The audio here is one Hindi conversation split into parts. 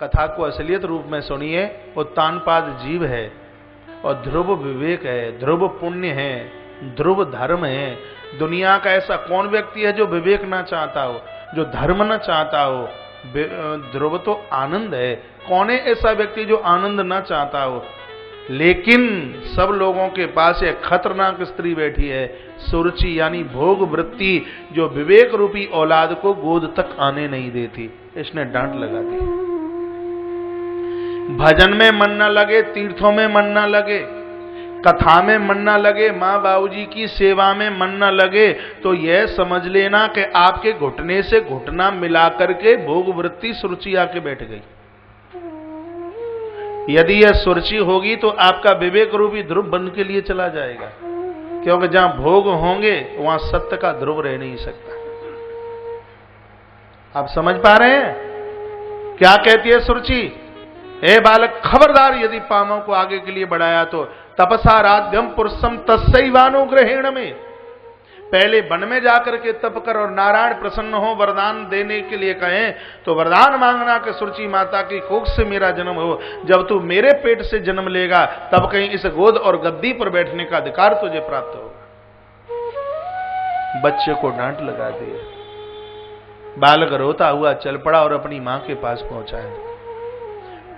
कथा को असलियत रूप में सुनिए। उत्तानपाद जीव है और ध्रुव विवेक है, ध्रुव पुण्य है, ध्रुव धर्म है। दुनिया का ऐसा कौन व्यक्ति है जो विवेक ना चाहता हो, जो धर्म ना चाहता हो? ध्रुव तो आनंद है। कौन है ऐसा व्यक्ति जो आनंद ना चाहता हो? लेकिन सब लोगों के पास एक खतरनाक स्त्री बैठी है, सुरुचि यानी भोग वृत्ति, जो विवेक रूपी औलाद को गोद तक आने नहीं देती। इसने डांट लगा दी। भजन में मन न लगे, तीर्थों में मन न लगे, कथा में मन न लगे, माँ बाबूजी की सेवा में मन न लगे, तो यह समझ लेना कि आपके घुटने से घुटना मिला करके भोग वृत्ति सुरुचि आके बैठ गई। यदि यह सुरुचि होगी तो आपका विवेक रूपी ध्रुव बन के लिए चला जाएगा, क्योंकि जहां भोग होंगे वहां सत्य का ध्रुव रह नहीं सकता। आप समझ पा रहे हैं क्या कहती है सुरुचि? ए बालक, खबरदार यदि पामों को आगे के लिए बढ़ाया तो तपसा राध्यम पुरुषम तस्सैवानुग्रहेण में। पहले वन में जाकर के तप कर और नारायण प्रसन्न हो वरदान देने के लिए कहें तो वरदान मांगना कि सुरुचि माता की कोख से मेरा जन्म हो। जब तू मेरे पेट से जन्म लेगा तब कहीं इस गोद और गद्दी पर बैठने का अधिकार तुझे प्राप्त होगा। बच्चे को डांट लगा दी। बालक रोता हुआ चल पड़ा और अपनी मां के पास पहुंचा है।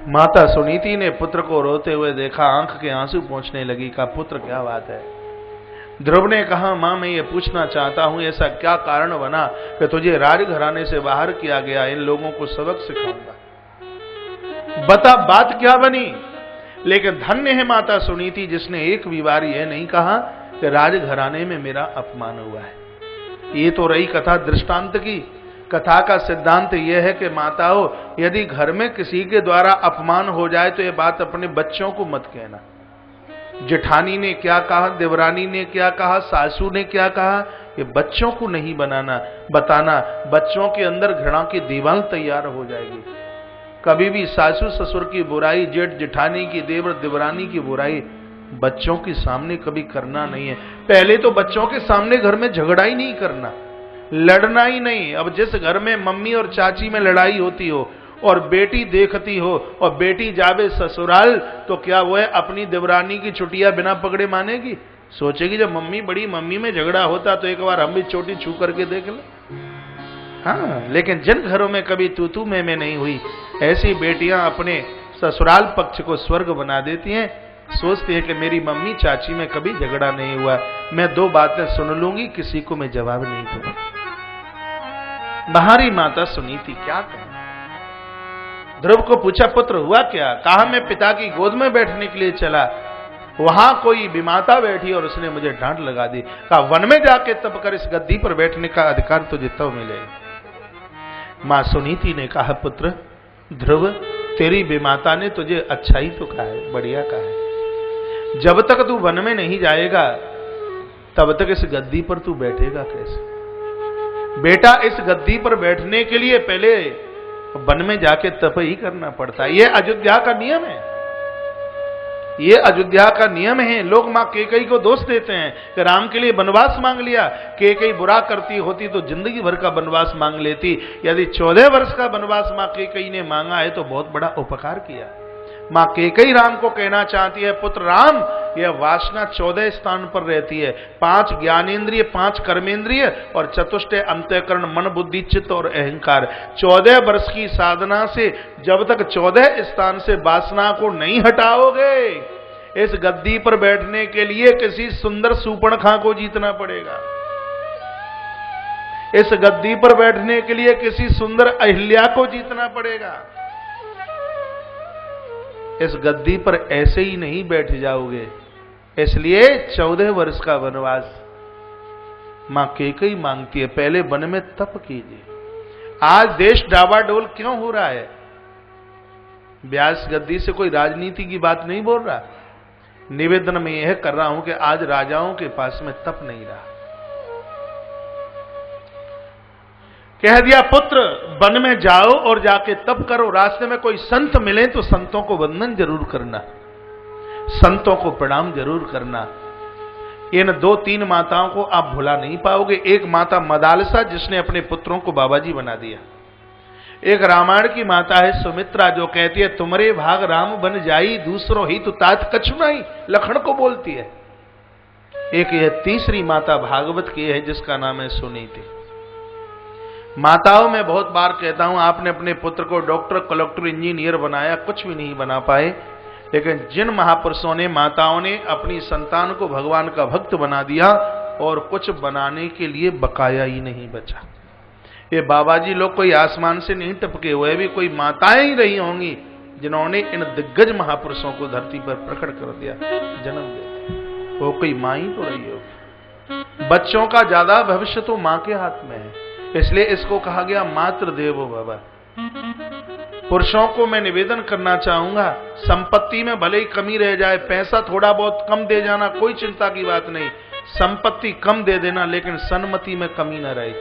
माता सुनीति ने पुत्र को रोते हुए देखा, आंख के आंसू पहुंचने लगी। कहा, पुत्र क्या बात है? ध्रुव ने कहा, मां मैं ये पूछना चाहता हूं ऐसा क्या कारण बना कि तुझे राजघराने से बाहर किया गया? इन लोगों को सबक सिखाऊंगा, बता बात क्या बनी। लेकिन धन्य है माता सुनीति जिसने एक भी बार यह नहीं कहा कि राजघराने में मेरा अपमान हुआ है। ये तो रही कथा दृष्टांत की। कथा का सिद्धांत यह है कि माताओं, यदि घर में किसी के द्वारा अपमान हो जाए तो यह बात अपने बच्चों को मत कहना। जेठानी ने क्या कहा, देवरानी ने क्या कहा, सासू ने क्या कहा, ये बच्चों को नहीं बताना। बच्चों के अंदर घृणा की दीवार तैयार हो जाएगी। कभी भी सासू ससुर की बुराई, जेठ जेठानी की, देवर देवरानी की बुराई बच्चों के सामने कभी करना नहीं है। पहले तो बच्चों के सामने घर में झगड़ा ही नहीं करना, लड़ना ही नहीं। अब जिस घर में मम्मी और चाची में लड़ाई होती हो और बेटी देखती हो और बेटी जावे ससुराल, तो क्या वो है अपनी देवरानी की छुट्टियां बिना पकड़े मानेगी? सोचेगी जब बड़ी मम्मी में झगड़ा होता तो एक बार हम भी चोटी छू करके देख ले। हाँ, लेकिन जिन घरों में कभी तू मैं नहीं हुई, ऐसी बेटियां अपने ससुराल पक्ष को स्वर्ग बना देती हैं। सोचती है कि मेरी मम्मी चाची में कभी झगड़ा नहीं हुआ, मैं दो बातें सुन लूंगी, किसी को मैं जवाब नहीं दूंगी। बाहरी माता सुनीति क्या कहें? ध्रुव को पूछा, पुत्र हुआ क्या? कहा, मैं पिता की गोद में बैठने के लिए चला, वहां कोई विमाता बैठी और उसने मुझे डांट लगा दी। कहा, वन में जाके तप कर इस गद्दी पर बैठने का अधिकार तुझे तब मिलेगा। मां सुनीति ने कहा, पुत्र ध्रुव, तेरी विमाता ने तुझे अच्छा ही तो कहा है, बढ़िया कहा है। जब तक तू वन में नहीं जाएगा तब तक इस गद्दी पर तू बैठेगा कैसे? बेटा, इस गद्दी पर बैठने के लिए पहले वन में जाके तप ही करना पड़ता है। ये अयोध्या का नियम है, ये अयोध्या का नियम है। लोग मां कैकेयी को दोष देते हैं कि राम के लिए वनवास मांग लिया। कैकेयी बुरा करती होती तो जिंदगी भर का वनवास मांग लेती। यदि 14 वर्ष का वनवास मां कैकेयी ने मांगा है तो बहुत बड़ा उपकार किया। मां कैकेयी राम को कहना चाहती है, पुत्र राम, यह वासना 14 स्थान पर रहती है। 5 ज्ञानेन्द्रिय, 5 कर्मेंद्रिय और चतुष्टय अंतःकरण, मन बुद्धि चित्त और अहंकार। 14 वर्ष की साधना से जब तक 14 स्थान से वासना को नहीं हटाओगे, इस गद्दी पर बैठने के लिए किसी सुंदर सूर्पणखा को जीतना पड़ेगा। इस गद्दी पर बैठने के लिए किसी सुंदर अहिल्या को जीतना पड़ेगा। इस गद्दी पर ऐसे ही नहीं बैठ जाओगे। इसलिए 14 वर्ष का वनवास मां कैकेयी मांगती है। पहले वन में तप कीजिए। आज देश डावाडोल क्यों हो रहा है? व्यास गद्दी से कोई राजनीति की बात नहीं बोल रहा। निवेदन में यह कर रहा हूं कि आज राजाओं के पास में तप नहीं रहा। कह दिया, पुत्र वन में जाओ और जाके तप करो। रास्ते में कोई संत मिले तो संतों को वंदन जरूर करना, संतों को प्रणाम जरूर करना। इन 2-3 माताओं को आप भुला नहीं पाओगे। एक माता मदालसा, जिसने अपने पुत्रों को बाबाजी बना दिया। एक रामायण की माता है सुमित्रा, जो कहती है तुमरे भाग राम बन जाई, दूसरों ही तो तात कछु नहीं, लखन को बोलती है। एक यह तीसरी माता भागवत की है जिसका नाम है सुनीति। माताओं में बहुत बार कहता हूं, आपने अपने पुत्र को डॉक्टर, कलेक्टर, इंजीनियर बनाया, कुछ भी नहीं बना पाए। लेकिन जिन महापुरुषों ने, माताओं ने अपनी संतान को भगवान का भक्त बना दिया और कुछ बनाने के लिए बकाया ही नहीं बचा। ये बाबा जी लोग कोई आसमान से नहीं टपके हुए, भी कोई माताएं ही रही होंगी जिन्होंने इन दिग्गज महापुरुषों को धरती पर प्रकट कर दिया, जन्म दे। वो कोई मां ही तो रही होगी। बच्चों का ज्यादा भविष्य तो मां के हाथ में है, इसलिए इसको कहा गया मातृ देवो भव। पुरुषों को मैं निवेदन करना चाहूंगा, संपत्ति में भले ही कमी रह जाए, पैसा थोड़ा बहुत कम दे जाना कोई चिंता की बात नहीं, संपत्ति कम दे देना, लेकिन सन्मति में कमी न रहे,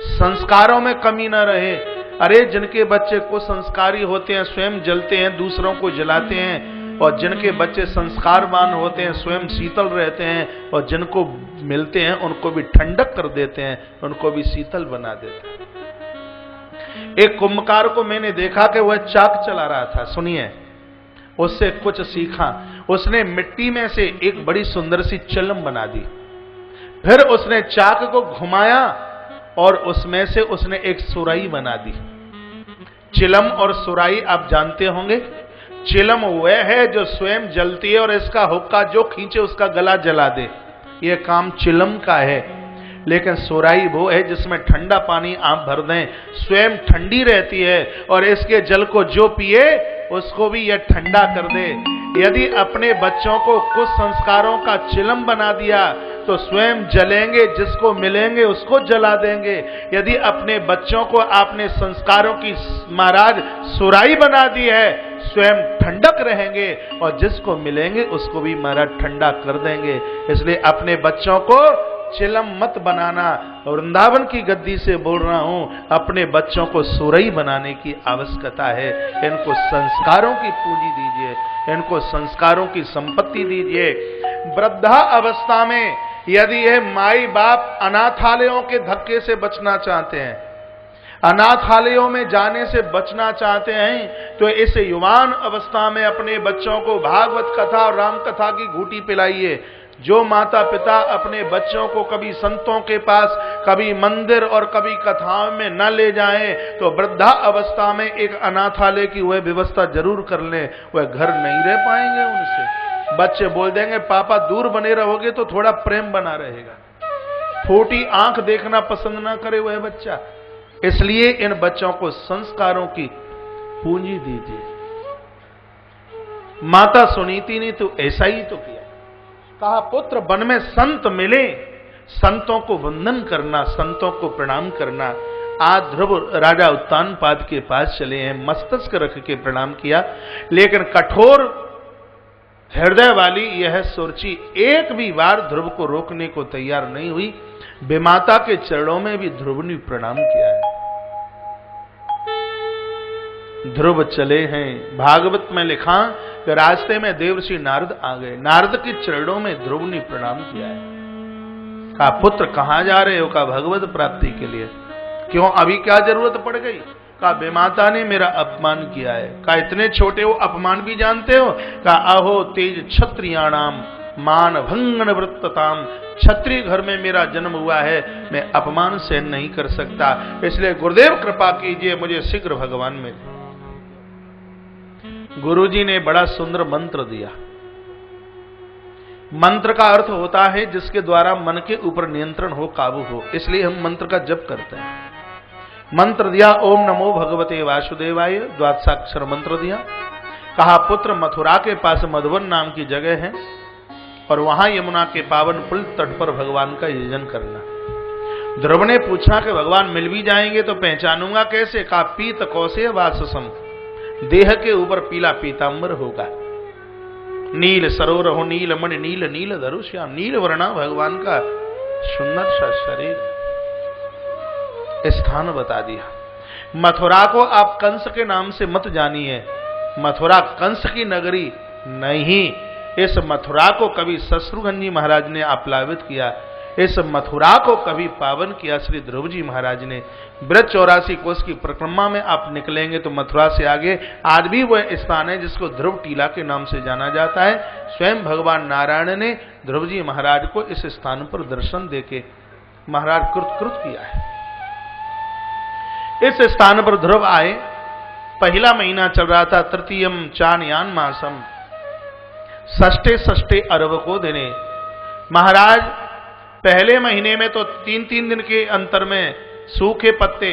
संस्कारों में कमी न रहे। अरे जिनके बच्चे को संस्कारी होते हैं स्वयं जलते हैं, दूसरों को जलाते हैं, और जिनके बच्चे संस्कारवान होते हैं स्वयं शीतल रहते हैं, और जिनको मिलते हैं उनको भी ठंडक कर देते हैं, उनको भी शीतल बना देते हैं। एक कुंभकार को मैंने देखा कि वह चाक चला रहा था, सुनिए, उससे कुछ सीखा। उसने मिट्टी में से एक बड़ी सुंदर सी चिलम बना दी, फिर उसने चाक को घुमाया और उसमें से उसने एक सुराई बना दी। चिलम और सुराई आप जानते होंगे। चिलम वह है जो स्वयं जलती है और इसका हुक्का जो खींचे उसका गला जला दे, यह काम चिलम का है। लेकिन सुराई वो है जिसमें ठंडा पानी आप भर दें, स्वयं ठंडी रहती है और इसके जल को जो पिए उसको भी यह ठंडा कर दे। यदि अपने बच्चों को कुछ संस्कारों का चिलम बना दिया तो स्वयं जलेंगे, जिसको मिलेंगे उसको जला देंगे। यदि अपने बच्चों को आपने संस्कारों की महाराज सुराई बना दी है, स्वयं ठंडक रहेंगे और जिसको मिलेंगे उसको भी महाराज ठंडा कर देंगे। इसलिए अपने बच्चों को चिलम मत बनाना। वृंदावन की गद्दी से बोल रहा हूं, अपने बच्चों को सुरई बनाने की आवश्यकता है। इनको संस्कारों की पूंजी दीजिए, इनको संस्कारों की संपत्ति दीजिए। वृद्धा अवस्था में यदि यह माई बाप अनाथालयों के धक्के से बचना चाहते हैं, अनाथालयों में जाने से बचना चाहते हैं, तो इस युवान अवस्था में अपने बच्चों को भागवत कथा और राम कथा की घूंटी पिलाइए। जो माता पिता अपने बच्चों को कभी संतों के पास, कभी मंदिर और कभी कथाओं में न ले जाएं, तो वृद्धा अवस्था में एक अनाथालय की वह व्यवस्था जरूर कर लें। वह घर नहीं रह पाएंगे उनसे। बच्चे बोल देंगे पापा दूर बने रहोगे तो थोड़ा प्रेम बना रहेगा। छोटी आंख देखना पसंद ना करे वह बच्चा। इसलिए इन बच्चों को संस्कारों की पूंजी दीजिए। माता सुनीति ने तो ऐसा ही तो किया। कहा पुत्र वन में संत मिले, संतों को वंदन करना, संतों को प्रणाम करना। आज ध्रुव राजा उत्तानपाद के पास चले हैं, मस्तक रख के प्रणाम किया, लेकिन कठोर हृदय वाली यह सुरची एक भी बार ध्रुव को रोकने को तैयार नहीं हुई। विमाता के चरणों में भी ध्रुव ने प्रणाम किया है। ध्रुव चले हैं, भागवत में लिखा कि रास्ते में देवर्षि नारद आ गए, नारद के चरणों में ध्रुव ने प्रणाम किया है। कहा पुत्र कहां जा रहे हो? कहा भगवत प्राप्ति के लिए। क्यों, अभी क्या जरूरत पड़ गई? कहा विमाता ने मेरा अपमान किया है। कहा इतने छोटे हो अपमान भी जानते हो? कहा अहो तेज क्षत्रियाणाम मान भंगन वृत्तताम, क्षत्रिय घर में मेरा जन्म हुआ है, मैं अपमान सहन नहीं कर सकता, इसलिए गुरुदेव कृपा कीजिए मुझे शीघ्र भगवान में। गुरुजी ने बड़ा सुंदर मंत्र दिया। मंत्र का अर्थ होता है जिसके द्वारा मन के ऊपर नियंत्रण हो, काबू हो, इसलिए हम मंत्र का जप करते हैं। मंत्र दिया ओम नमो भगवते वासुदेवाय, द्वादशाक्षर मंत्र दिया। कहा पुत्र मथुरा के पास मधुवन नाम की जगह है और वहां यमुना के पावन पुल तट पर भगवान का यजन करना। ध्रुव ने पूछा कि भगवान मिल भी जाएंगे तो पहचानूंगा कैसे? कहा पीत कौशे वाससम, देह के ऊपर पीला पीतांबर होगा, नील सरोवर हो, नील मणि, नील नील धरुष्या, नील वर्णा भगवान का सुंदर सा शरीर। स्थान बता दिया। मथुरा को आप कंस के नाम से मत जानिए, मथुरा कंस की नगरी नहीं। इस मथुरा को कवि शत्रुघ्न जी महाराज ने आप्लावित किया। इस मथुरा को कभी पावन किया श्री ध्रुव जी महाराज ने। ब्रज 84 कोस की परिक्रमा में आप निकलेंगे तो मथुरा से आगे आज भी वह स्थान है जिसको ध्रुव टीला के नाम से जाना जाता है। स्वयं भगवान नारायण ने ध्रुव जी महाराज को इस स्थान पर दर्शन देके महाराज कृत किया है। इस स्थान पर ध्रुव आए, पहला महीना चल रहा था, तृतीयम चानयान मासम, षष्ठे अरब को दिने। महाराज पहले महीने में तो 3-3 दिन के अंतर में सूखे पत्ते,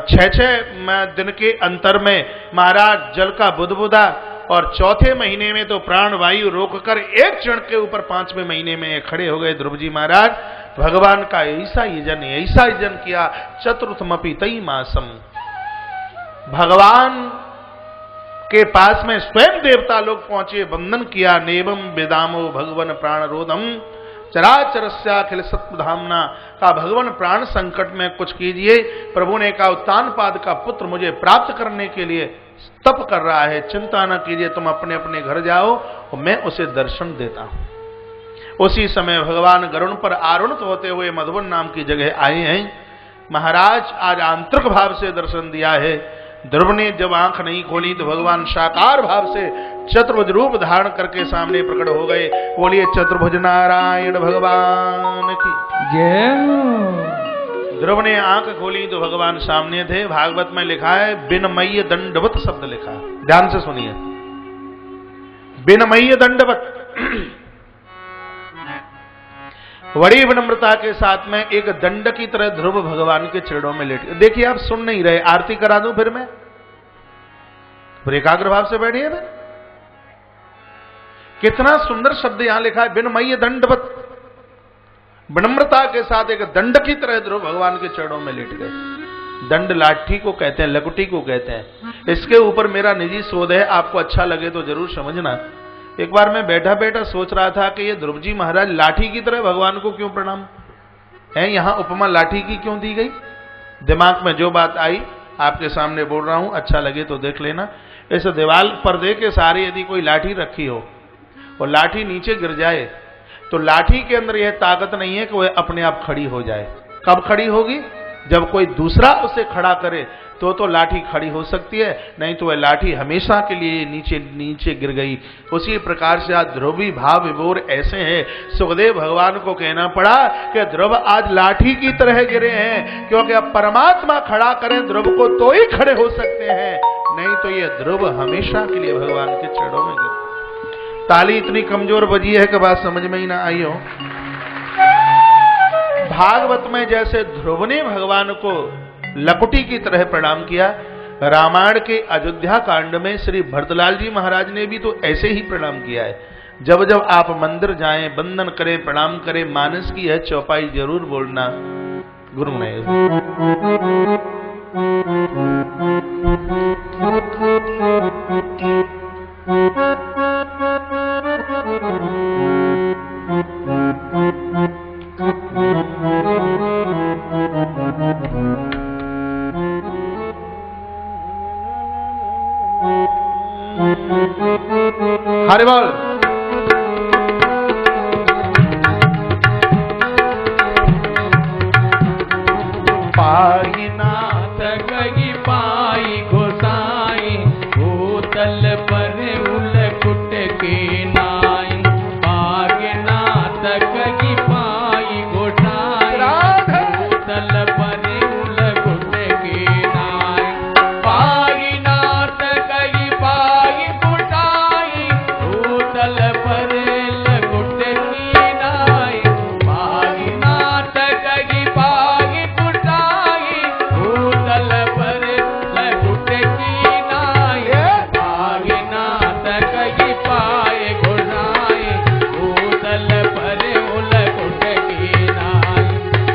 6-6 दिन के अंतर में महाराज जल का बुदबुदा, और चौथे महीने में तो प्राण वायु रोककर एक क्षण के ऊपर 5वें महीने में खड़े हो गए ध्रुव जी महाराज। भगवान का ऐसा यजन किया। चतुर्थमपि तई मासम, भगवान के पास में स्वयं देवता लोग पहुंचे, वंदन किया। नेवम वेदामो भगवन प्राण रोधम चराचरस्याखिल सत्प्रधामना, का भगवान प्राण संकट में कुछ कीजिए। प्रभु ने कहा उत्तानपाद का पुत्र मुझे प्राप्त करने के लिए तप कर रहा है, चिंता न कीजिए, तुम अपने अपने घर जाओ और मैं उसे दर्शन देता हूं। उसी समय भगवान गरुण पर आरूढ़ होते हुए मधुबन नाम की जगह आए हैं। महाराज आज आंतरिक भाव से दर्शन दिया है। ध्रुव ने जब आंख नहीं खोली तो भगवान साकार भाव से चतुर्भुज रूप धारण करके सामने प्रकट हो गए। बोलिए चतुर्भुज नारायण भगवान की जय। ध्रुव ने आंख खोली तो भगवान सामने थे। भागवत में लिखा है बिनमय्य दंडवत शब्द लिखा, ध्यान से सुनिए, बिनमय्य दंडवत। बड़ी विनम्रता के साथ में एक दंड की तरह ध्रुव भगवान के चरणों में लेट। देखिए आप सुन नहीं रहे, आरती करा दूं फिर मैं, फिर एकाग्र भाव से बैठिए। मैं कितना सुंदर शब्द यहां लिखा है, बिनमय्य दंडवत। विनम्रता के साथ एक दंड की तरह ध्रुव भगवान के चरणों में लेट गए। दंड लाठी को कहते हैं, लकुटी को कहते हैं। इसके ऊपर मेरा निजी शोध है, आपको अच्छा लगे तो जरूर समझना। एक बार मैं बैठा बैठा सोच रहा था कि ये ध्रुव जी महाराज लाठी की तरह भगवान को क्यों प्रणाम है, यहां उपमा लाठी की क्यों दी गई। दिमाग में जो बात आई आपके सामने बोल रहा हूं, अच्छा लगे तो देख लेना। इस दीवार पर्दे के सहारे यदि कोई लाठी रखी हो और लाठी नीचे गिर जाए तो लाठी के अंदर यह ताकत नहीं है कि वह अपने आप खड़ी हो जाए। कब खड़ी होगी, जब कोई दूसरा उसे खड़ा करे तो लाठी खड़ी हो सकती है, नहीं तो वह लाठी हमेशा के लिए नीचे नीचे गिर गई। उसी प्रकार से आज ध्रुवी भाव विभोर ऐसे हैं। सुखदेव भगवान को कहना पड़ा कि ध्रुव आज लाठी की तरह गिरे हैं, क्योंकि अब परमात्मा खड़ा करें ध्रुव को तो ही खड़े हो सकते हैं, नहीं तो ये ध्रुव हमेशा के लिए भगवान के चरणों में गिरे। ताली इतनी कमजोर बजी है कि बात समझ में ही ना आई हो। भागवत में जैसे ध्रुव ने भगवान को लकुटी की तरह प्रणाम किया, रामायण के अयोध्या कांड में श्री भरतलाल जी महाराज ने भी तो ऐसे ही प्रणाम किया है। जब जब आप मंदिर जाएं, वंदन करें, प्रणाम करें, मानस की है चौपाई जरूर बोलना। गुरु ने हरि बोल। पाई नाथ गई पाई घोसाई, भूतल पर उलकुट के नाई। पाई नाथ गई पाई घोसाई, भूतल पर उलकुट के नाई। पाई नाथ गई पाई घोसाई, भूतल पर उलकुट की नाई। पाई नाथ गई पाई घोसाई, भूतल पर उलकुट की नाई। पाई नाथ गई पाई घोसाई, भूतल पर उलकुट की नाई।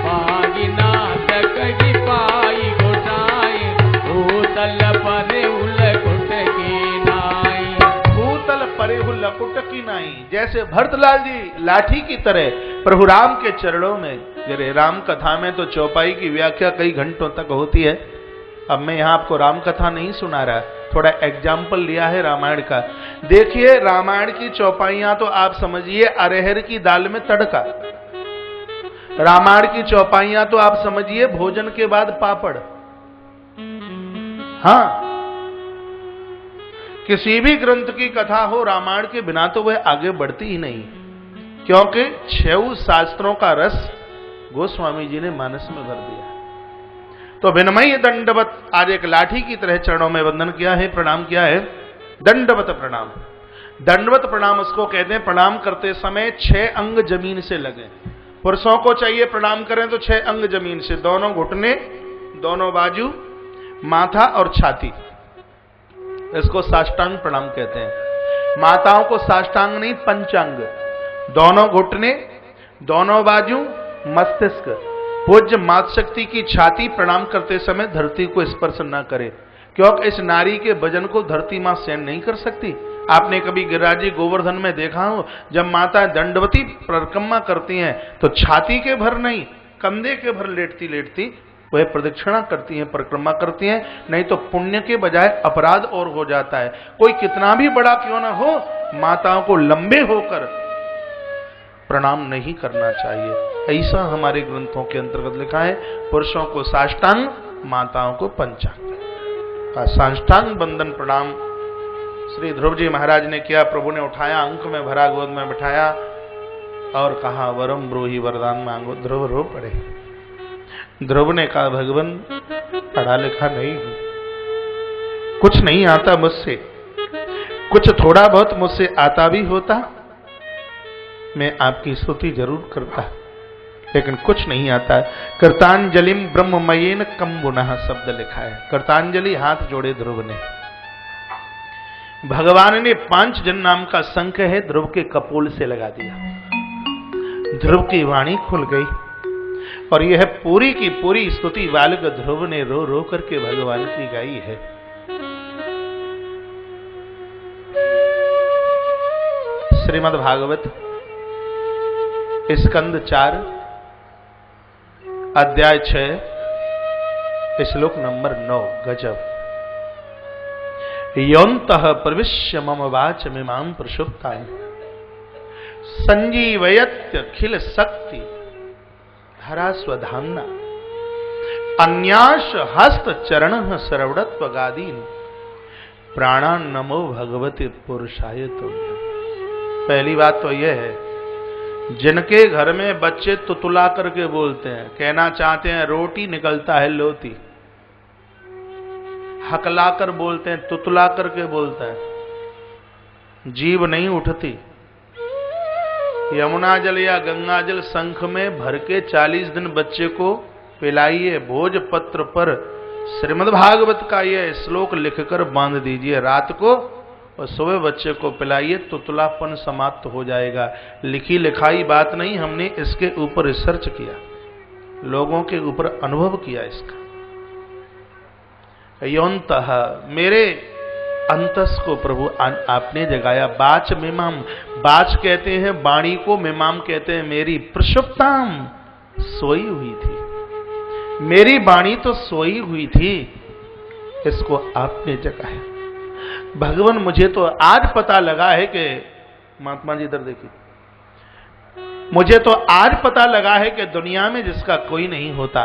पाई नाथ गई पाई घोसाई, भूतल पर उलकुट की नाई। भूतल परेहु लकुट की नाई। जैसे भरतलाल जी लाठी की तरह प्रभु राम के चरणों में गिरे। राम कथा में तो चौपाई की व्याख्या कई घंटों तक होती है। अब मैं यहां आपको राम कथा नहीं सुना रहा, थोड़ा एग्जाम्पल लिया है रामायण का। देखिए रामायण की चौपाइयां तो आप समझिए अरहर की दाल में तड़का, रामायण की चौपाइयां तो आप समझिए भोजन के बाद पापड़। हां, किसी भी ग्रंथ की कथा हो रामायण के बिना तो वह आगे बढ़ती ही नहीं, क्योंकि 6 शास्त्रों का रस गोस्वामी जी ने मानस में भर दिया। तो विनमय दंडवत, आज एक लाठी की तरह चरणों में वंदन किया है, प्रणाम किया है। दंडवत प्रणाम, दंडवत प्रणाम उसको कहते हैं प्रणाम करते समय 6 अंग जमीन से लगे। पुरुषों को चाहिए प्रणाम करें तो 6 अंग जमीन से, दोनों घुटने, दोनों बाजू, माथा और छाती, इसको साष्टांग प्रणाम कहते हैं। माताओं को साष्टांग नहीं, पंचांग, दोनों घुटने, दोनों बाजू, मस्तिष्क। पूज्य मातृशक्ति की छाती प्रणाम करते समय धरती को स्पर्श न करे, क्योंकि इस नारी के वजन को धरती मां सहन नहीं कर सकती। आपने कभी गिरिराजी गोवर्धन में देखा हो, जब माता दंडवती परिक्रमा करती हैं तो छाती के भर नहीं, कंधे के भर लेटती लेटती वह प्रदक्षिणा करती हैं, परिक्रमा करती हैं, नहीं तो पुण्य के बजाय अपराध और हो जाता है। कोई कितना भी बड़ा क्यों ना हो, माताओं को लंबे होकर प्रणाम नहीं करना चाहिए, ऐसा हमारे ग्रंथों के अंतर्गत लिखा है। पुरुषों को साष्टांग, माताओं को पंचांग। साष्टांग बंदन प्रणाम श्री ध्रुव जी महाराज ने किया। प्रभु ने उठाया, अंक में भरा, गोद में बिठाया और कहा वरम ब्रूहि, वरदान मांगो। ध्रुव रो पड़े। ध्रुव ने कहा भगवान पढ़ा लिखा नहीं हूं, कुछ नहीं आता मुझसे, कुछ थोड़ा बहुत मुझसे आता भी होता मैं आपकी स्तुति जरूर करता, लेकिन कुछ नहीं आता। कृतांजलिम ब्रह्ममयेन कंबुनः शब्द लिखा है। कृतांजलि हाथ जोड़े ध्रुव ने। भगवान ने 5 जन नाम का शंख है, ध्रुव के कपोल से लगा दिया। ध्रुव की वाणी खुल गई और यह पूरी की पूरी स्तुति बालक ध्रुव ने रो रो करके भगवान की गाई है। श्रीमद् भागवत स्कंद 4 अध्याय 6 श्लोक नंबर 9। गजब। योऽन्तः प्रविश्य मम वाचमिमां प्रसुप्तां संजीवयत्यखिल शक्ति हरा स्वधाम्ना अन्यास हस्त चरण सर्वणत्वगादीन् प्राणान् नमो भगवते पुरुषाय तुभ्यम्। पहली बात तो यह है, जिनके घर में बच्चे तुतुला करके बोलते हैं, कहना चाहते हैं रोटी निकलता है लोती, हकला कर बोलते हैं, तुतुला करके बोलता है, जीभ नहीं उठती। यमुना जल या गंगा जल शंख में भर के 40 दिन बच्चे को पिलाइए। भोजपत्र पर श्रीमद् भागवत का यह श्लोक लिखकर बांध दीजिए, रात को और सुबह बच्चे को पिलाइए, तुतलापन समाप्त हो जाएगा। लिखी लिखाई बात नहीं, हमने इसके ऊपर रिसर्च किया, लोगों के ऊपर अनुभव किया इसका। योऽन्तः, मेरे अंतस को प्रभु आपने जगाया। बाच मिमाम, बाच कहते हैं वाणी को, मिमाम कहते हैं मेरी। प्रसुप्ताम, सोई हुई थी, मेरी वाणी तो सोई हुई थी, इसको आपने जगाया। भगवान मुझे तो आज पता लगा है कि, महात्मा जी इधर देखिए, मुझे तो आज पता लगा है कि दुनिया में जिसका कोई नहीं होता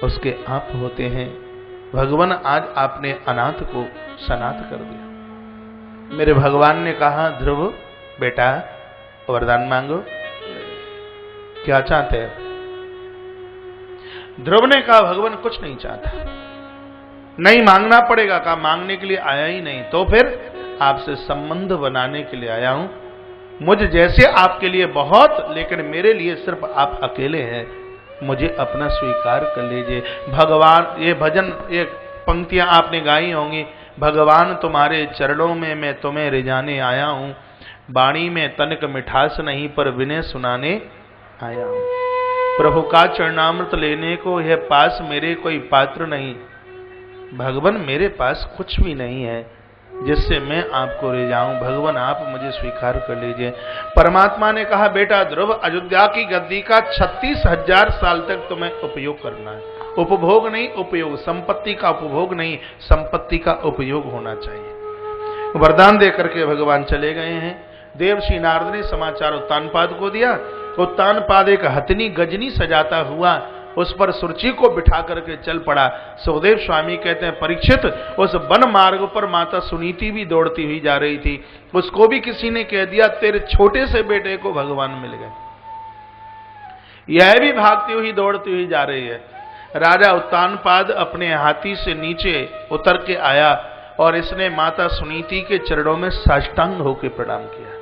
उसके आप होते हैं। भगवान आज आपने अनाथ को सनाथ कर दिया। मेरे भगवान ने कहा ध्रुव बेटा वरदान मांगो, क्या चाहते हैं? ध्रुव ने कहा भगवान कुछ नहीं चाहता। नहीं मांगना पड़ेगा, कहा मांगने के लिए आया ही नहीं, तो फिर आपसे संबंध बनाने के लिए आया हूं। मुझ जैसे आपके लिए बहुत, लेकिन मेरे लिए सिर्फ आप अकेले हैं, मुझे अपना स्वीकार कर लीजिए। भगवान, ये भजन, ये पंक्तियां आपने गाई होंगी, भगवान तुम्हारे चरणों में मैं तुम्हें रिझाने आया हूं, वाणी में तनिक मिठास नहीं पर विनय सुनाने आया हूं। प्रभु का चरणामृत लेने को यह पास मेरे कोई पात्र नहीं। भगवान मेरे पास कुछ भी नहीं है जिससे मैं आपको ले जाऊं। भगवान आप मुझे स्वीकार कर लीजिए। परमात्मा ने कहा बेटा ध्रुव, अयोध्या की गद्दी का 36,000 साल तक तुम्हें उपयोग करना है। उपभोग नहीं, उपयोग। संपत्ति का उपभोग नहीं, संपत्ति का उपयोग होना चाहिए। वरदान दे करके भगवान चले गए हैं। देवर्षि नारद ने समाचार उत्तानपाद को दिया उत्तानपाद एक हथनी गजनी सजाता हुआ उस पर सुरची को बिठा करके चल पड़ा। सुखदेव स्वामी कहते हैं, परीक्षित, उस वन मार्ग पर माता सुनीति भी दौड़ती हुई जा रही थी। उसको भी किसी ने कह दिया, तेरे छोटे से बेटे को भगवान मिल गए। यह भी भागती हुई दौड़ती हुई जा रही है। राजा उत्तानपाद अपने हाथी से नीचे उतर के आया और इसने माता सुनीति के चरणों में साष्टांग होकर प्रणाम किया।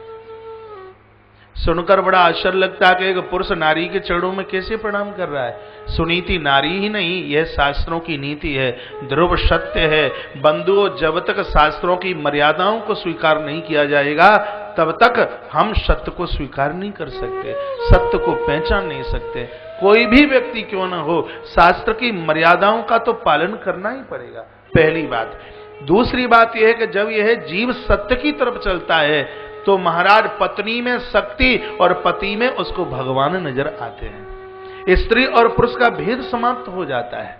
सुनकर बड़ा आश्चर्य लगता है कि एक पुरुष नारी के चरणों में कैसे प्रणाम कर रहा है। सुनीति नारी ही नहीं, यह शास्त्रों की नीति है, ध्रुव सत्य है। बंधुओं, जब तक शास्त्रों की मर्यादाओं को स्वीकार नहीं किया जाएगा तब तक हम सत्य को स्वीकार नहीं कर सकते, सत्य को पहचान नहीं सकते। कोई भी व्यक्ति क्यों न हो, शास्त्र की मर्यादाओं का तो पालन करना ही पड़ेगा, पहली बात। दूसरी बात यह है कि जब यह जीव सत्य की तरफ चलता है तो महाराज पत्नी में शक्ति और पति में उसको भगवान नजर आते हैं। स्त्री और पुरुष का भेद समाप्त हो जाता है।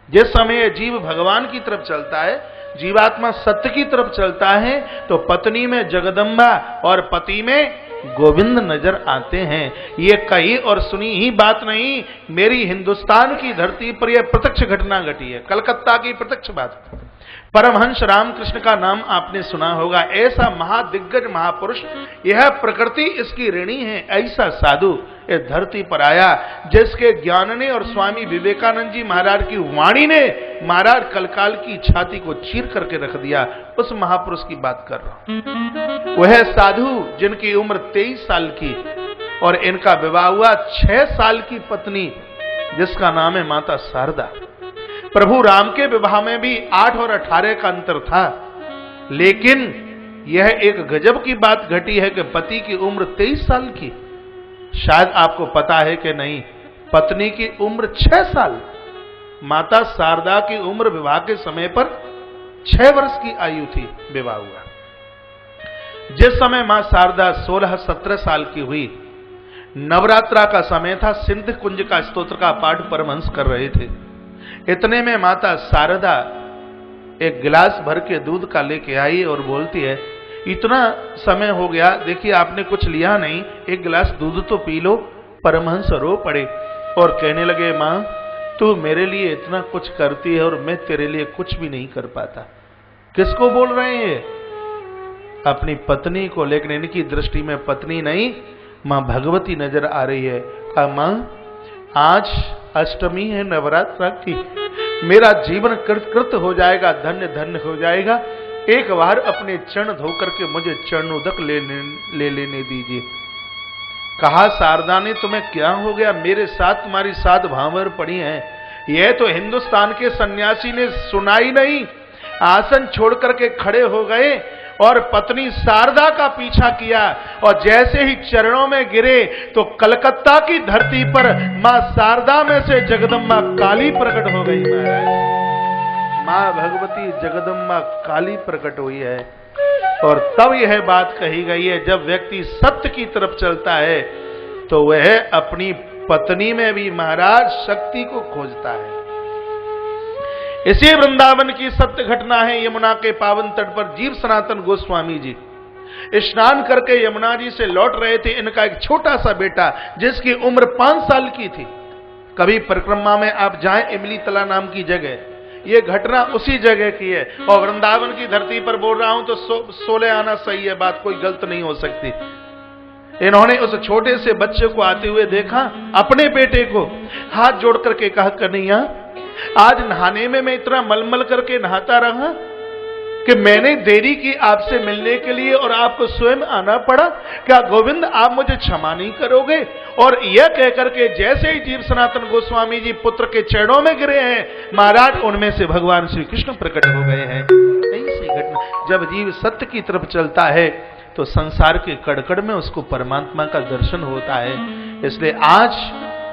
जिस समय जीव भगवान की तरफ चलता है, जीवात्मा सत्य की तरफ चलता है, तो पत्नी में जगदम्बा और पति में गोविंद नजर आते हैं। ये कही और सुनी ही बात नहीं, मेरी हिंदुस्तान की धरती पर यह प्रत्यक्ष घटना घटी है, कलकत्ता की प्रत्यक्ष बात। परमहंस रामकृष्ण का नाम आपने सुना होगा। ऐसा महादिग्गज महापुरुष, यह प्रकृति इसकी ऋणी है, ऐसा साधु इस धरती पर आया जिसके ज्ञान ने और स्वामी विवेकानंद जी महाराज की वाणी ने महाराज कलकाल की छाती को चीर करके रख दिया। उस महापुरुष की बात कर रहा हूं। वह साधु जिनकी उम्र 23 साल की और इनका विवाह हुआ 6 साल की पत्नी जिसका नाम है माता शारदा। प्रभु राम के विवाह में भी 8 और 18 का अंतर था, लेकिन यह एक गजब की बात घटी है कि पति की उम्र 23 साल की। शायद आपको पता है कि नहीं, पत्नी की उम्र 6 साल। माता शारदा की उम्र विवाह के समय पर 6 वर्ष की आयु थी, विवाह हुआ। जिस समय मां शारदा 16-17 साल की हुई, नवरात्रा का समय था, सिंध कुंज का स्तोत्र का पाठ परमहंस कर रहे थे। इतने में माता शारदा एक गिलास भर के दूध का लेके आई और बोलती है, इतना समय हो गया, देखिए आपने कुछ लिया नहीं, एक गिलास दूध तो पी लो। परमहंस रो पड़े और कहने लगे, मां तू मेरे लिए इतना कुछ करती है और मैं तेरे लिए कुछ भी नहीं कर पाता। किसको बोल रहे हैं? अपनी पत्नी को, लेकिन इनकी दृष्टि में पत्नी नहीं, मां भगवती नजर आ रही है। कहा, मां आज अष्टमी है नवरात्रा की, मेरा जीवन कृत हो जाएगा, धन्य धन्य हो जाएगा। एक बार अपने चरण धोकर के मुझे चरणोदक ले लेने दीजिए। कहा, शारदा ने, तुम्हें क्या हो गया? मेरे साथ तुम्हारी 7 भांवर पड़ी हैं। यह तो हिंदुस्तान के सन्यासी ने सुना ही नहीं, आसन छोड़ करके खड़े हो गए और पत्नी शारदा का पीछा किया और जैसे ही चरणों में गिरे तो कलकत्ता की धरती पर मां शारदा में से जगदम्बा काली प्रकट हो गई। मां भगवती जगदम्बा काली प्रकट हुई है। और तब यह बात कही गई है, जब व्यक्ति सत्य की तरफ चलता है तो वह अपनी पत्नी में भी महाराज शक्ति को खोजता है। इसी वृंदावन की सत्य घटना है। यमुना के पावन तट पर जीव सनातन गोस्वामी जी स्नान करके यमुना जी से लौट रहे थे। इनका एक छोटा सा बेटा जिसकी उम्र 5 साल की थी। कभी परिक्रमा में आप जाएं, इमली तला नाम की जगह, यह घटना उसी जगह की है। और वृंदावन की धरती पर बोल रहा हूं तो 16 आना सही है, बात कोई गलत नहीं हो सकती। इन्होंने उस छोटे से बच्चे को आते हुए देखा, अपने बेटे को हाथ जोड़ करके कहा, कन्हैया आज नहाने में मैं इतना मलमल करके नहाता रहा कि मैंने देरी की आपसे मिलने के लिए और आपको स्वयं आना पड़ा। क्या गोविंद आप मुझे क्षमा नहीं करोगे? और यह कहकर के जैसे ही जीव सनातन गोस्वामी जी पुत्र के चरणों में गिरे हैं, महाराज उनमें से भगवान श्री कृष्ण प्रकट हो गए हैं। ऐसी घटना, जब जीव सत्य की तरफ चलता है तो संसार के कड़कड़ में उसको परमात्मा का दर्शन होता है। इसलिए आज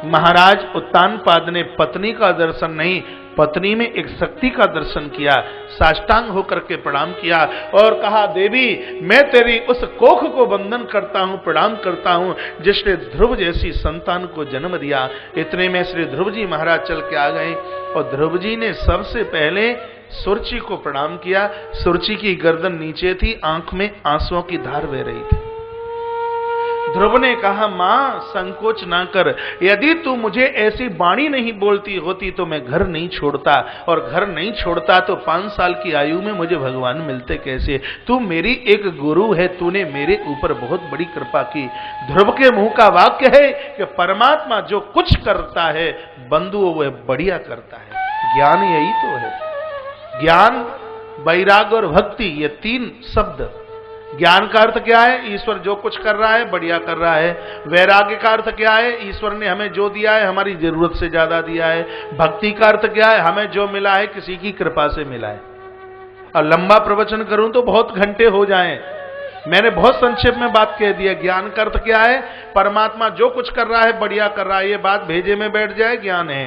महाराज उत्तानपाद ने पत्नी का दर्शन नहीं, पत्नी में एक शक्ति का दर्शन किया, साष्टांग होकर के प्रणाम किया और कहा, देवी मैं तेरी उस कोख को वंदन करता हूं, प्रणाम करता हूं जिसने ध्रुव जैसी संतान को जन्म दिया। इतने में श्री ध्रुव जी महाराज चल के आ गए और ध्रुव जी ने सबसे पहले सुरची को प्रणाम किया। सुरची की गर्दन नीचे थी, आंख में आंसुओं की धार बह रही थी। ध्रुव ने कहा, मां संकोच ना कर, यदि तू मुझे ऐसी वाणी नहीं बोलती होती तो मैं घर नहीं छोड़ता, और घर नहीं छोड़ता तो 5 साल की आयु में मुझे भगवान मिलते कैसे। तू मेरी एक गुरु है, तूने मेरे ऊपर बहुत बड़ी कृपा की। ध्रुव के मुंह का वाक्य है कि परमात्मा जो कुछ करता है बंधुओं वह बढ़िया करता है। ज्ञान यही तो है। ज्ञान, वैराग्य और भक्ति, ये 3 शब्द। ज्ञान का अर्थ क्या है? ईश्वर जो कुछ कर रहा है बढ़िया कर रहा है। वैराग्य का अर्थ क्या है? ईश्वर ने हमें जो दिया है हमारी जरूरत से ज्यादा दिया है। भक्ति का अर्थ क्या है? हमें जो मिला है किसी की कृपा से मिला है। और लंबा प्रवचन करूं तो बहुत घंटे हो जाएं, मैंने बहुत संक्षेप में बात कह दी है। ज्ञान का अर्थ क्या है? परमात्मा जो कुछ कर रहा है बढ़िया कर रहा है, ये बात भेजे में बैठ जाए, ज्ञान है।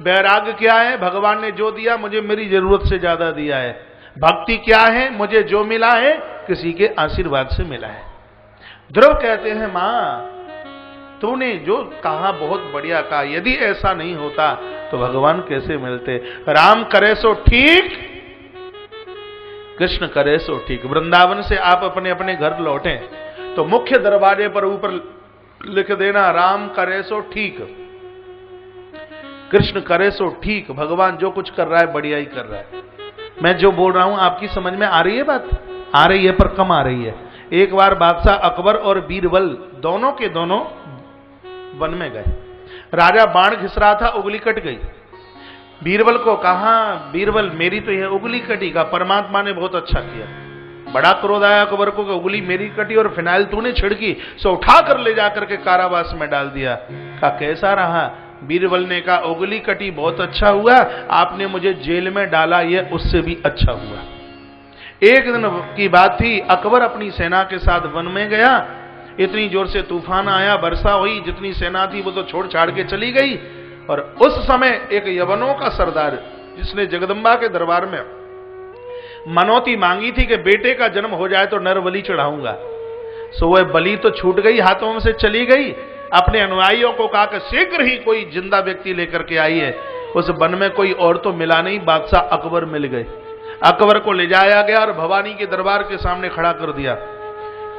वैराग्य क्या है? भगवान ने जो दिया मुझे मेरी जरूरत से ज्यादा दिया है। भक्ति क्या है? मुझे जो मिला है किसी के आशीर्वाद से मिला है। ध्रुव कहते हैं, मां तूने जो कहा बहुत बढ़िया कहा, यदि ऐसा नहीं होता तो भगवान कैसे मिलते। राम करे सो ठीक, कृष्ण करे सो ठीक। वृंदावन से आप अपने अपने घर लौटे तो मुख्य दरवाजे पर ऊपर लिख देना, राम करे सो ठीक, कृष्ण करे सो ठीक। भगवान जो कुछ कर रहा है बढ़िया ही कर रहा है। मैं जो बोल रहा हूं आपकी समझ में आ रही है? बात आ रही है पर कम आ रही है। एक बार बादशाह अकबर और बीरबल दोनों के दोनों वन में गए। राजा बाण घिस रहा था, उंगली कट गई। बीरबल को कहा, बीरबल मेरी तो यह उंगली कटी। का परमात्मा ने बहुत अच्छा किया। बड़ा क्रोध आया अकबर को कि उंगली मेरी कटी और फिनाइल तूने छिड़की, सो उठा कर ले जाकर के कारावास में डाल दिया। कहा कैसा रहा? बीरबल ने कहा, उंगली कटी बहुत अच्छा हुआ, आपने मुझे जेल में डाला यह उससे भी अच्छा हुआ। एक दिन की बात थी, अकबर अपनी सेना के साथ वन में गया। इतनी जोर से तूफान आया, वर्षा हुई, जितनी सेना थी वो तो छोड़ छाड़ के चली गई। और उस समय एक यवनों का सरदार, जिसने जगदम्बा के दरबार में मनौती मांगी थी कि बेटे का जन्म हो जाए तो नर बलि चढ़ाऊंगा, सो वह बलि तो छूट गई, हाथों में से चली गई। अपने अनुयायियों को कहा कि शीघ्र ही कोई जिंदा व्यक्ति लेकर के आइए। उस वन में कोई और तो मिला नहीं, बादशाह अकबर मिल गए। अकबर को ले जाया गया और भवानी के दरबार के सामने खड़ा कर दिया।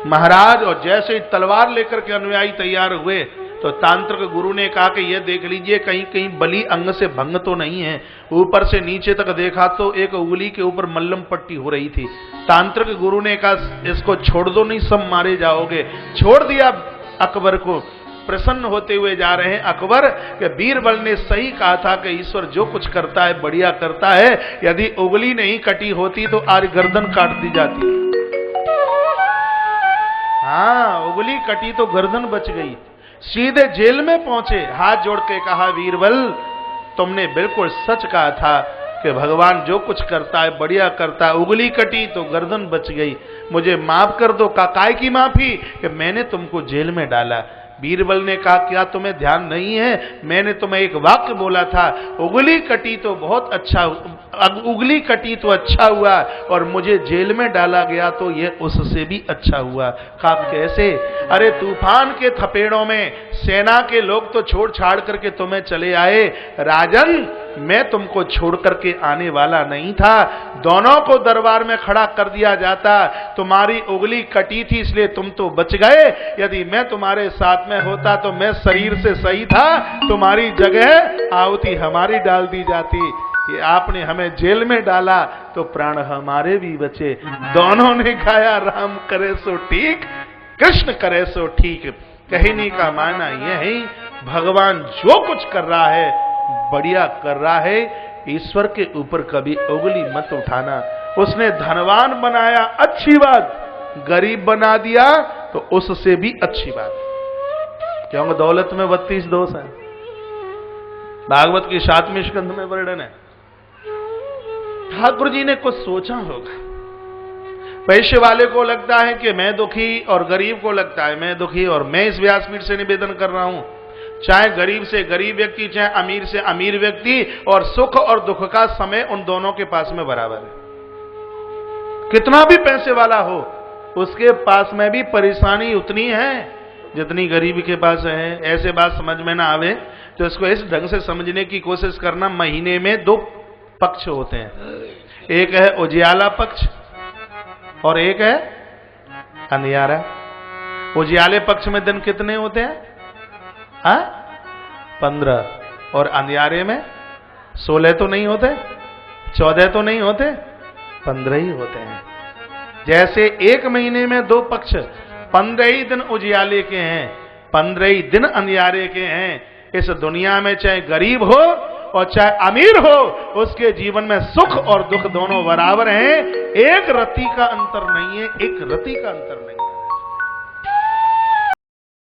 महाराज, और जैसे ही तलवार लेकर के अनुयायी तैयार हुए तो तांत्रिक गुरु ने कहा कि यह देख लीजिए कहीं कहीं बलि अंग से भंग तो नहीं है। ऊपर से नीचे तक देखा तो एक उंगली के ऊपर मल्लम पट्टी हो रही थी। तांत्रिक गुरु ने कहा इसको छोड़ दो, नहीं सब मारे जाओगे। छोड़ दिया अकबर को। प्रसन्न होते हुए जा रहे हैं अकबर कि बीरबल ने सही कहा था कि ईश्वर जो कुछ करता है बढ़िया करता है। यदि उंगली नहीं कटी होती तो आज गर्दन काट दी जाती। हाँ, उंगली कटी तो गर्दन बच गई। सीधे जेल में पहुंचे, हाथ जोड़ के कहा, बीरबल तुमने बिल्कुल सच कहा था कि भगवान जो कुछ करता है बढ़िया करता है। उंगली कटी तो गर्दन बच गई, मुझे माफ कर दो। काय की माफी? कि मैंने तुमको जेल में डाला। बीरबल ने कहा, क्या तुम्हें ध्यान नहीं है? मैंने तुम्हें एक वाक्य बोला था, उंगली कटी तो बहुत अच्छा, उंगली कटी तो अच्छा हुआ और मुझे जेल में डाला गया तो यह उससे भी अच्छा हुआ। कहा कैसे? अरे तूफान के थपेड़ों में सेना के लोग तो छोड़ छाड़ करके तुम्हें चले आए। राजन, मैं तुमको छोड़ करके आने वाला नहीं था। दोनों को दरबार में खड़ा कर दिया जाता। तुम्हारी उंगली कटी थी इसलिए तुम तो बच गए। यदि मैं तुम्हारे साथ में होता तो मैं शरीर से सही था, तुम्हारी जगह आहुति हमारी डाल दी जाती। कि आपने हमें जेल में डाला तो प्राण हमारे भी बचे। दोनों ने गाया, राम करे सो ठीक, कृष्ण करे सो ठीक। कहने का माना यह है, भगवान जो कुछ कर रहा है बढ़िया कर रहा है। ईश्वर के ऊपर कभी उंगली मत उठाना। उसने धनवान बनाया अच्छी बात, गरीब बना दिया तो उससे भी अच्छी बात। क्योंकि दौलत में 32 दोष है। भागवत की 7वें स्कंध में वर्णन है। ठाकुर जी ने कुछ सोचा होगा। पैसे वाले को लगता है कि मैं दुखी, और गरीब को लगता है मैं दुखी। और मैं इस व्यासपीठ से निवेदन कर रहा हूं, चाहे गरीब से गरीब व्यक्ति, चाहे अमीर से अमीर व्यक्ति, और सुख और दुख का समय उन दोनों के पास में बराबर है। कितना भी पैसे वाला हो, उसके पास में भी परेशानी उतनी है जितनी गरीब के पास है। ऐसे बात समझ में ना आवे तो इसको इस ढंग से समझने की कोशिश करना। महीने में 2 पक्ष होते हैं, एक है उजियाला पक्ष और एक है अंधियारा। उजियाले पक्ष में दिन कितने होते हैं? हाँ, 15। और अंधियारे में 16 तो नहीं होते, 14 तो नहीं होते, 15 ही होते हैं। जैसे एक महीने में 2 पक्ष, 15 ही दिन उजियाले के हैं, 15 ही दिन अंधियारे के हैं। इस दुनिया में चाहे गरीब हो और चाहे अमीर हो, उसके जीवन में सुख और दुख दोनों बराबर हैं। एक रति का अंतर नहीं है, एक रति का अंतर नहीं है।